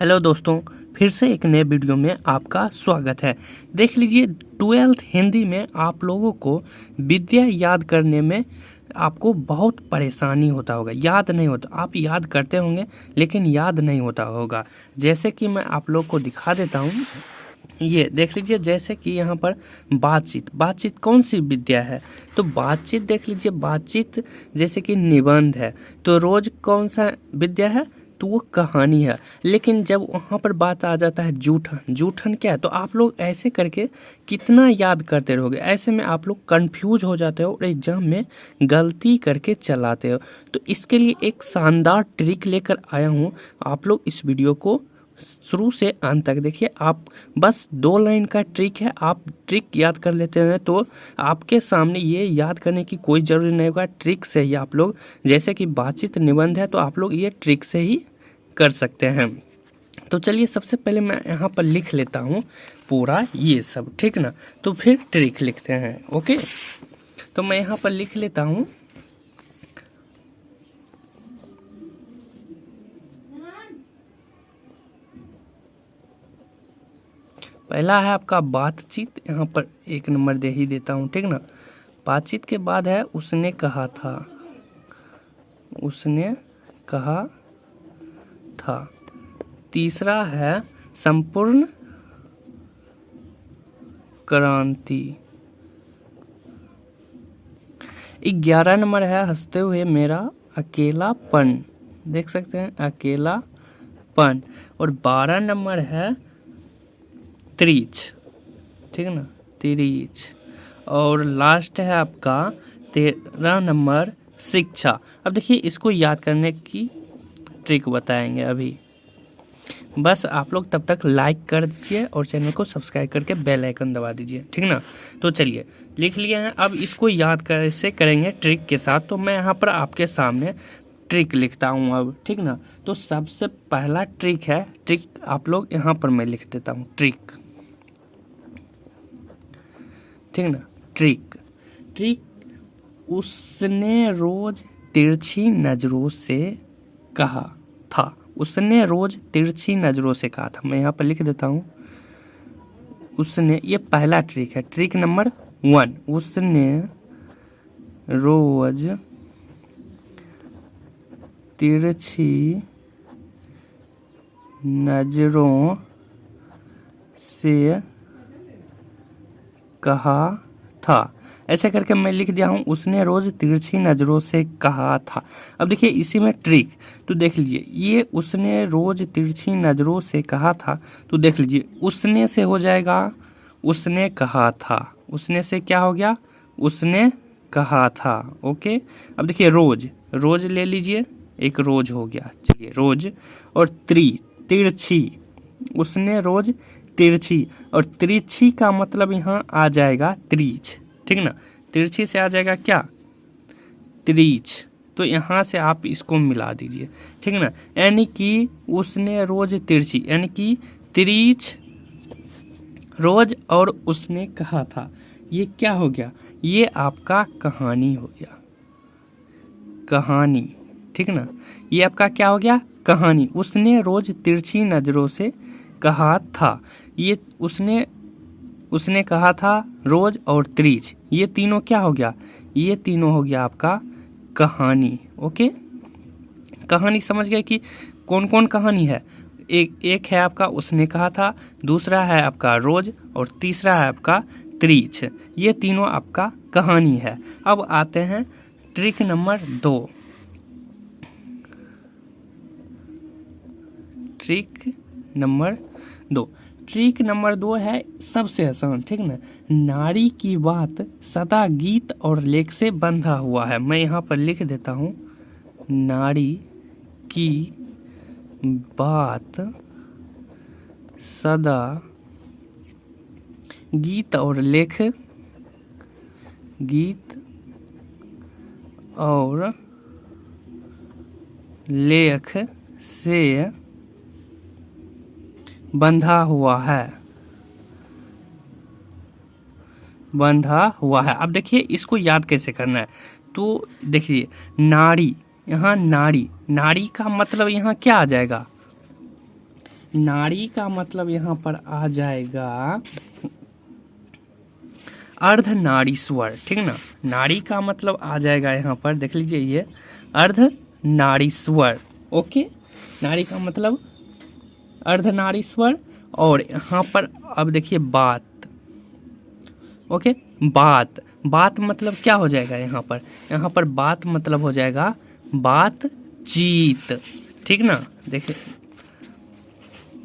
Hello दोस्तों, फिर से एक नए वीडियो में आपका स्वागत है। देख लीजिए, 12th हिंदी में आप लोगों को विद्या याद करने में आपको बहुत परेशानी होता होगा, याद नहीं होता। आप याद करते होंगे लेकिन याद नहीं होता होगा। जैसे कि मैं आप लोग को दिखा देता हूँ, ये देख लीजिए। जैसे कि यहाँ पर बातचीत कौन सी विद्या है? तो बातचीत देख लीजिए, बातचीत जैसे कि निबंध है। तो रोज कौन सा विद्या है? तो वो कहानी है। लेकिन जब वहाँ पर बात आ जाता है जूठन क्या है? तो आप लोग ऐसे करके कितना याद करते रहोगे? ऐसे में आप लोग कंफ्यूज हो जाते हो और एग्जाम में गलती करके चलाते हो। तो इसके लिए एक शानदार ट्रिक लेकर आया हूँ। आप लोग इस वीडियो को शुरू से अंत तक देखिए। आप बस 2 लाइन का ट्रिक है, आप ट्रिक याद कर लेते हैं तो आपके सामने ये याद करने की कोई ज़रूरी नहीं होगा। ट्रिक से ही आप लोग, जैसे कि बातचीत निबंध है तो आप लोग ये ट्रिक से ही कर सकते हैं। तो चलिए, सबसे पहले मैं यहाँ पर लिख लेता हूँ पूरा ये सब, ठीक ना? तो फिर ट्रिक लिखते हैं। ओके, तो मैं यहाँ पर लिख लेता हूँ। पहला है आपका बातचीत, यहाँ पर 1 नंबर दे ही देता हूँ, ठीक ना? बातचीत के बाद है उसने कहा था, उसने कहा था। तीसरा है संपूर्ण क्रांति। 11 नंबर है हंसते हुए मेरा अकेलापन, देख सकते हैं, अकेलापन। और 12 नंबर है त्रिच, ठीक है ना? त्रिच। और लास्ट है आपका 13 नंबर शिक्षा। अब देखिए, इसको याद करने की ट्रिक बताएंगे अभी। बस आप लोग तब तक लाइक कर दीजिए और चैनल को सब्सक्राइब करके बेल आइकन दबा दीजिए, ठीक ना? तो चलिए, लिख लिए हैं। अब इसको याद कैसे करेंगे ट्रिक के साथ, तो मैं यहाँ पर आपके सामने ट्रिक लिखता हूँ अब, ठीक ना? तो सबसे पहला ट्रिक है, ट्रिक आप लोग यहाँ पर मैं लिख देता हूँ, ट्रिक, ठीक ना? ट्रिक उसने रोज तिरछी नजरों से कहा था। उसने रोज तिरछी नजरों से कहा था। मैं यहाँ पर लिख देता हूँ उसने। ये पहला ट्रिक है, ट्रिक नंबर 1। उसने रोज तिरछी नजरों से कहा था। ऐसे करके मैं लिख दिया हूँ, उसने रोज तिरछी नजरों से कहा था। अब देखिए, इसी में ट्रिक, तो देख लीजिए, ये उसने रोज तिरछी नजरों से कहा था। तो देख लीजिए, उसने से हो जाएगा उसने कहा था। उसने से क्या हो गया? उसने कहा था। ओके, अब देखिए, रोज ले लीजिए, एक रोज हो गया। चलिए, रोज। और तिरछी, उसने रोज तिरछी। और तिरछी का मतलब यहाँ आ जाएगा त्रिच, ठीक ना? तिरछी से आ जाएगा क्या? त्रिच। तो यहाँ से आप इसको मिला दीजिए, ठीक ना? यानी कि उसने रोज तिरछी, यानी कि त्रिच रोज और उसने कहा था। ये क्या हो गया? ये आपका कहानी हो गया, कहानी, ठीक ना? ये आपका क्या हो गया? कहानी। उसने रोज तिरछी नजरों से कहा था। ये उसने कहा था, रोज और त्रिच, ये तीनों क्या हो गया? ये तीनों हो गया आपका कहानी। ओके, कहानी समझ गए कि कौन कौन कहानी है? एक है आपका उसने कहा था, दूसरा है आपका रोज, और तीसरा है आपका त्रिच। ये तीनों आपका कहानी है। अब आते हैं ट्रिक नंबर 2। ट्रिक नंबर 2 है सबसे आसान, ठीक ना? नारी की बात सदा गीत और लेख से बंधा हुआ है। मैं यहाँ पर लिख देता हूँ, नारी की बात सदा गीत और लेख से बंधा हुआ है। अब देखिए, इसको याद कैसे करना है? तो देखिए, नारी, यहाँ नारी का मतलब यहाँ क्या आ जाएगा? नाड़ी का मतलब यहाँ पर आ जाएगा अर्धनारीश्वर, ठीक ना। नाड़ी का मतलब आ जाएगा यहाँ पर, देख लीजिए ये अर्धनारीश्वर। ओके, नाड़ी का मतलब अर्धनारीश्वर। और यहाँ पर अब देखिए बात। ओके, बात, बात मतलब क्या हो जाएगा यहाँ पर? यहाँ पर बात मतलब हो जाएगा बातचीत, ठीक ना। देखिए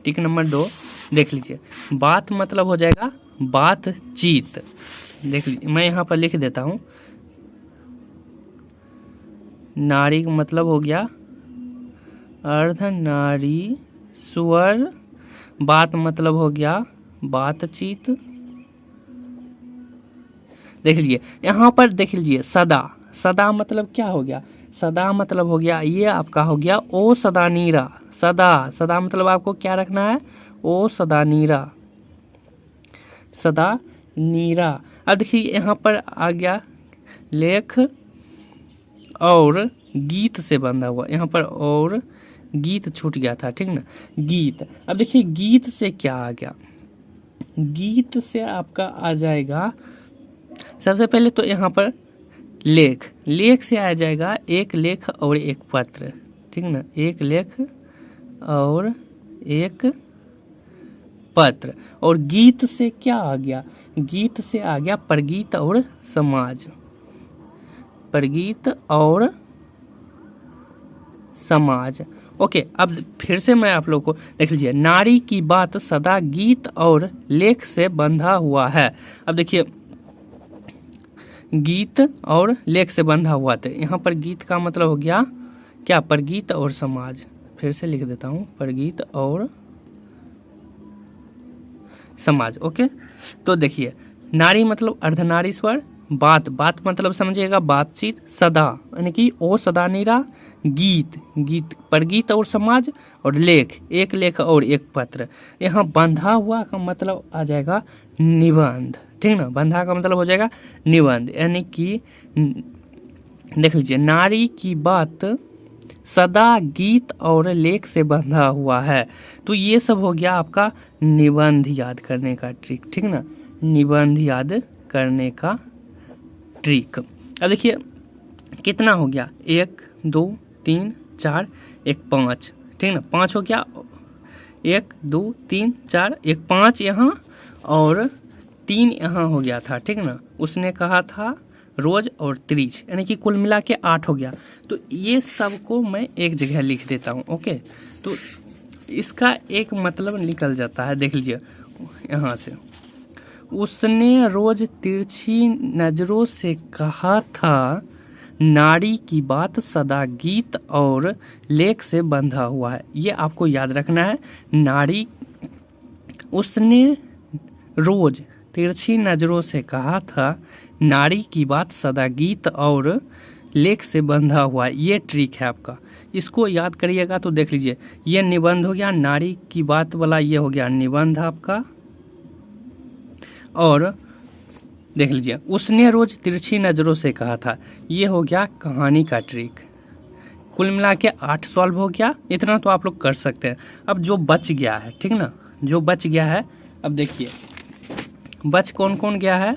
टिक नंबर 2 देख लीजिए, बात मतलब हो जाएगा बातचीत। देख लीजिए, मैं यहाँ पर लिख देता हूँ। नारी का मतलब हो गया अर्धनारीश्वर, बात मतलब हो गया बातचीत। देख लीजिए यहाँ पर, देख लीजिए सदा, सदा मतलब क्या हो गया? सदा मतलब हो गया ये आपका हो गया ओ सदा नीरा। सदा, सदा मतलब आपको क्या रखना है? ओ सदा नीरा, सदा नीरा। अब देखिए यहाँ पर आ गया लेख और गीत से बंधा हुआ, यहाँ पर और गीत छूट गया था, ठीक ना। गीत, अब देखिए गीत से क्या आ गया? गीत से आपका आ जाएगा सबसे पहले तो यहाँ पर लेख, लेख से आ जाएगा एक लेख और एक पत्र, ठीक ना। एक लेख और एक पत्र। और गीत से क्या आ गया? गीत से आ गया प्रगीत और समाज, प्रगीत और समाज। ओके, अब फिर से मैं आप लोग को देख लीजिए, नारी की बात सदा गीत और लेख से बंधा हुआ है। अब देखिए गीत और लेख से बंधा हुआ था, यहाँ पर गीत का मतलब हो गया क्या? प्रगीत और समाज। फिर से लिख देता हूँ, प्रगीत और समाज। ओके, तो देखिए नारी मतलब अर्धनारीश्वर, बात, बात मतलब समझिएगा बातचीत, सदा यानी कि ओ सदा नीरा, गीत, गीत प्रगीत और समाज, और लेख, एक लेख और एक पत्र। यहाँ बंधा हुआ का मतलब आ जाएगा निबंध, ठीक ना। बंधा का मतलब हो जाएगा निबंध, यानी कि देख लीजिए नारी की बात सदा गीत और लेख से बंधा हुआ है। तो ये सब हो गया आपका निबंध याद करने का ट्रिक, ठीक ना। निबंध याद करने का ट्रिक। अब देखिए कितना हो गया? 1 2 3 4 1 5, ठीक ना। 5 हो गया, 1 2 3 4 1 5 यहाँ और 3 यहाँ हो गया था, ठीक ना। उसने कहा था रोज और त्रिज, यानी कि कुल मिला के 8 हो गया। तो ये सब को मैं एक जगह लिख देता हूँ। ओके, तो इसका एक मतलब निकल जाता है, देख लीजिए यहाँ से। उसने रोज तिरछी नजरों से कहा था नारी की बात सदा गीत और लेख से बंधा हुआ है। ये आपको याद रखना है। नारी, उसने रोज तिरछी नजरों से कहा था नारी की बात सदा गीत और लेख से बंधा हुआ है। ये ट्रिक है आपका, इसको याद करिएगा। तो देख लीजिए ये निबंध हो गया, नारी की बात वाला ये हो गया निबंध आपका। और देख लीजिए उसने रोज तिरछी नजरों से कहा था, ये हो गया कहानी का ट्रिक। कुल मिला के 8 सॉल्व हो गया। इतना तो आप लोग कर सकते हैं। अब जो बच गया है, ठीक ना, जो बच गया है, अब देखिए बच कौन कौन गया है?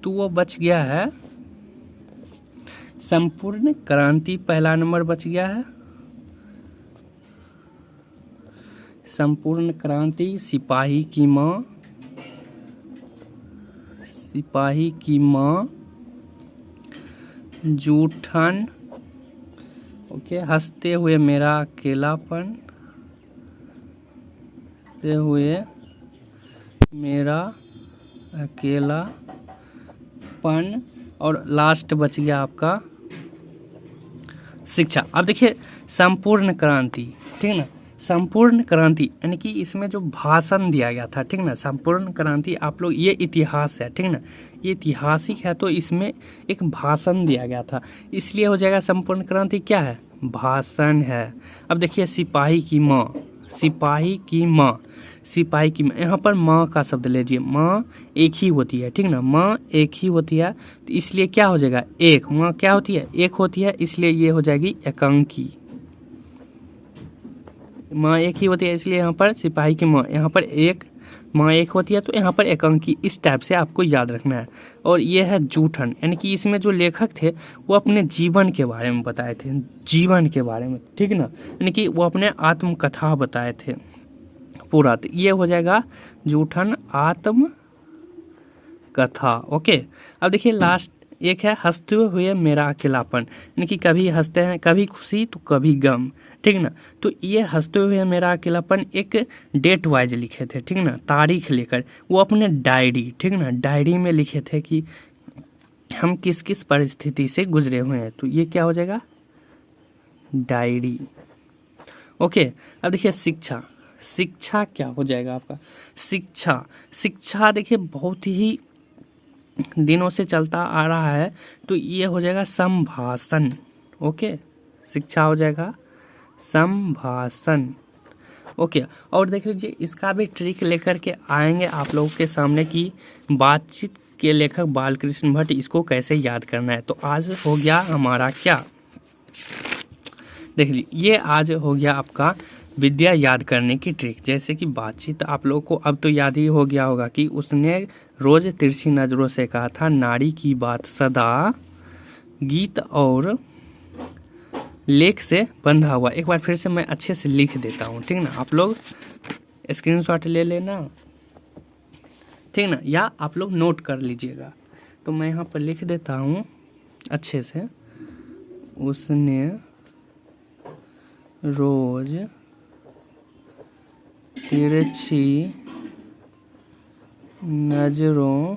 तो वो बच गया है संपूर्ण क्रांति, पहला नंबर बच गया है संपूर्ण क्रांति, सिपाही की माँ, सिपाही की माँ, जूठन, ओके, हंसते हुए मेरा अकेलापन, हंसते हुए मेरा अकेलापन, और लास्ट बच गया आपका शिक्षा। अब देखिए संपूर्ण क्रांति, ठीक ना, संपूर्ण क्रांति यानी कि इसमें जो भाषण दिया गया था, ठीक ना। संपूर्ण क्रांति आप लोग, ये इतिहास है, ठीक ना, ये ऐतिहासिक है। तो इसमें एक भाषण दिया गया था, इसलिए हो जाएगा संपूर्ण क्रांति क्या है? भाषण है। अब देखिए सिपाही की माँ, सिपाही की माँ, सिपाही की माँ, यहाँ पर माँ का शब्द लीजिए। माँ एक ही होती है, ठीक ना, माँ एक ही होती है। तो इसलिए क्या हो जाएगा? एक, माँ क्या होती है? एक होती है, इसलिए ये हो जाएगी एकांकी, माँ एक ही होती है, इसलिए यहाँ पर सिपाही की माँ, यहाँ पर एक माँ एक होती है, तो यहाँ पर एकांकी, इस टाइप से आपको याद रखना है। और ये है जूठन, यानी कि इसमें जो लेखक थे वो अपने जीवन के बारे में बताए थे, जीवन के बारे में, ठीक ना, यानी कि वो अपने आत्मकथा बताए थे पूरा। तो ये हो जाएगा जूठन आत्म कथा। ओके, अब देखिए लास्ट एक है हंसते हुए मेरा अकेलापन, यानी कि कभी हंसते हैं, कभी खुशी तो कभी गम, ठीक ना। तो ये हंसते हुए मेरा अकेलापन एक डेट वाइज लिखे थे, ठीक ना, तारीख लेकर, वो अपने डायरी, ठीक ना, डायरी में लिखे थे कि हम किस किस परिस्थिति से गुजरे हुए हैं। तो ये क्या हो जाएगा, डायरी। ओके, अब देखिए शिक्षा, शिक्षा क्या हो जाएगा आपका, शिक्षा, शिक्षा देखिए बहुत ही दिनों से चलता आ रहा है, तो ये हो जाएगा संभाषण। ओके, शिक्षा हो जाएगा संभाषण। ओके, और देख लीजिए इसका भी ट्रिक लेकर के आएंगे आप लोगों के सामने कि बातचीत के लेखक बालकृष्ण भट्ट, इसको कैसे याद करना है। तो आज हो गया हमारा क्या, देख लीजिए ये आज हो गया आपका विद्या याद करने की ट्रिक। जैसे कि बातचीत आप लोगों को अब तो याद ही हो गया होगा कि उसने रोज तिरछी नजरों से कहा था, नारी की बात सदा गीत और लेख से बंधा हुआ। एक बार फिर से मैं अच्छे से लिख देता हूँ, ठीक ना, आप लोग स्क्रीनशॉट ले लेना, ठीक ना, या आप लोग नोट कर लीजिएगा। तो मैं यहाँ पर लिख देता हूँ अच्छे से, उसने रोज तिरछी नजरों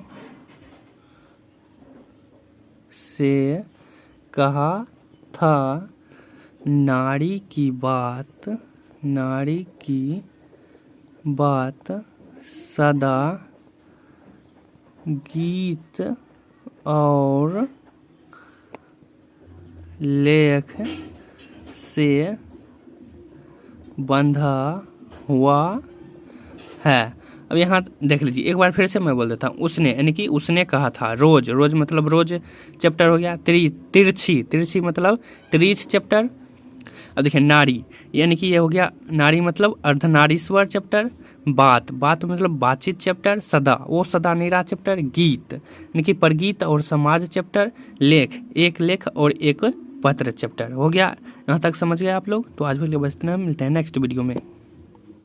से कहा था, नारी की बात सदा गीत और लेख से बंधा हुआ है। अब यहाँ देख लीजिए, एक बार फिर से मैं बोल देता हूँ, उसने, यानी कि उसने कहा था, रोज, रोज मतलब रोज चैप्टर हो गया, तिरछी, तिरछी मतलब तिरछ चैप्टर। अब देखिए नारी, यानी कि ये हो गया नारी मतलब अर्धनारीश्वर चैप्टर, बात, बात मतलब बातचीत चैप्टर, सदा, वो सदा नीरा चैप्टर, गीत यानी कि परगीत और समाज चैप्टर, लेख, एक लेख और एक पत्र चैप्टर। हो गया, यहाँ तक समझ गए आप लोग। तो आज के लिए बस इतना, मिलते हैं नेक्स्ट वीडियो में।